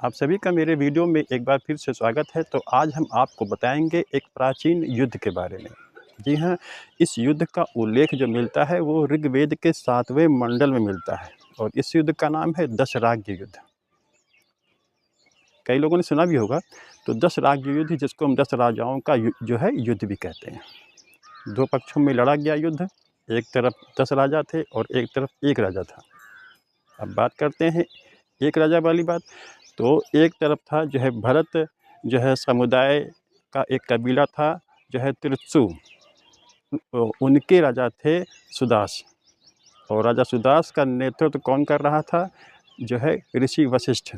आप सभी का मेरे वीडियो में एक बार फिर से स्वागत है। तो आज हम आपको बताएंगे एक प्राचीन युद्ध के बारे में। जी हाँ, इस युद्ध का उल्लेख जो मिलता है वो ऋग्वेद के 7वें मंडल में मिलता है और इस युद्ध का नाम है दशराग्य युद्ध। कई लोगों ने सुना भी होगा। तो दशराग्य युद्ध, जिसको हम 10 राजाओं का जो है युद्ध भी कहते हैं। दो पक्षों में लड़ा गया युद्ध। एक तरफ 10 राजा थे और एक तरफ एक राजा था। अब बात करते हैं एक राजा वाली बात। तो एक तरफ था जो है भरत जो है समुदाय का एक कबीला था जो है त्रित्सु। उनके राजा थे सुदास, और राजा सुदास का नेतृत्व कौन कर रहा था? जो है ऋषि वशिष्ठ।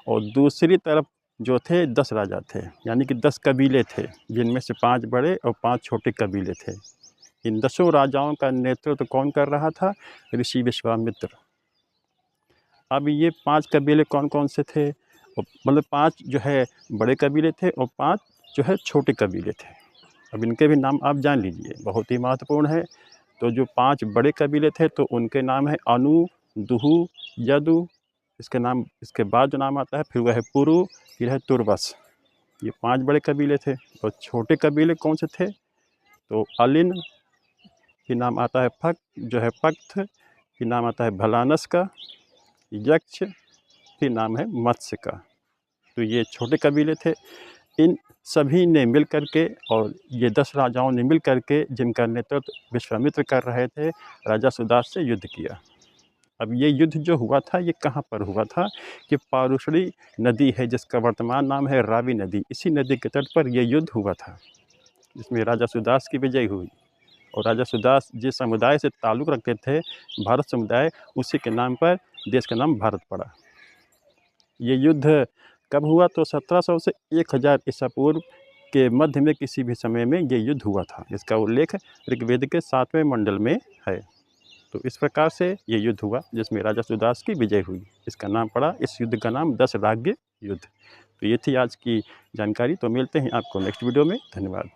और दूसरी तरफ जो थे 10 राजा थे, यानी कि 10 कबीले थे, जिनमें से 5 बड़े और 5 छोटे कबीले थे। इन 10 राजाओं का नेतृत्व कौन कर रहा था? ऋषि विश्वामित्र। अब ये 5 कबीले कौन कौन से थे? मतलब 5 जो है बड़े कबीले थे और 5 जो है छोटे कबीले थे। अब इनके भी नाम आप जान लीजिए, बहुत ही महत्वपूर्ण है। तो जो 5 बड़े कबीले थे तो उनके नाम है अनु, दुहु, यदु। इसके नाम, इसके बाद जो नाम आता है फिर वह है पुरु, फिर है तुर्बस। ये 5 बड़े कबीले थे। और छोटे कबीले कौन से थे? तो अलिन, फिर नाम आता है फक जो है पक्त, फिर नाम आता है भलानस का, यक्ष, फिर नाम है मत्स्य का। तो ये छोटे कबीले थे। इन सभी ने मिल कर के, और ये 10 राजाओं ने मिल कर के, जिनका नेतृत्व विश्वामित्र कर रहे थे, राजा सुदास से युद्ध किया। अब ये युद्ध जो हुआ था ये कहाँ पर हुआ था? कि पारुषणी नदी है जिसका वर्तमान नाम है रावी नदी, इसी नदी के तट पर यह युद्ध हुआ था, जिसमें राजा सुदास की विजय हुई। और राजा सुदास जिस समुदाय से ताल्लुक़ रखते थे, भारत समुदाय, उसी के नाम पर देश का नाम भारत पड़ा। ये युद्ध कब हुआ? तो 1700 से 1000 ईसा पूर्व के मध्य में किसी भी समय में ये युद्ध हुआ था। इसका उल्लेख ऋग्वेद के 7वें मंडल में है। तो इस प्रकार से ये युद्ध हुआ जिसमें राजा सुदास की विजय हुई। इसका नाम पड़ा, इस युद्ध का नाम दशराग्य युद्ध। तो ये थी आज की जानकारी। तो मिलते हैं आपको नेक्स्ट वीडियो में। धन्यवाद।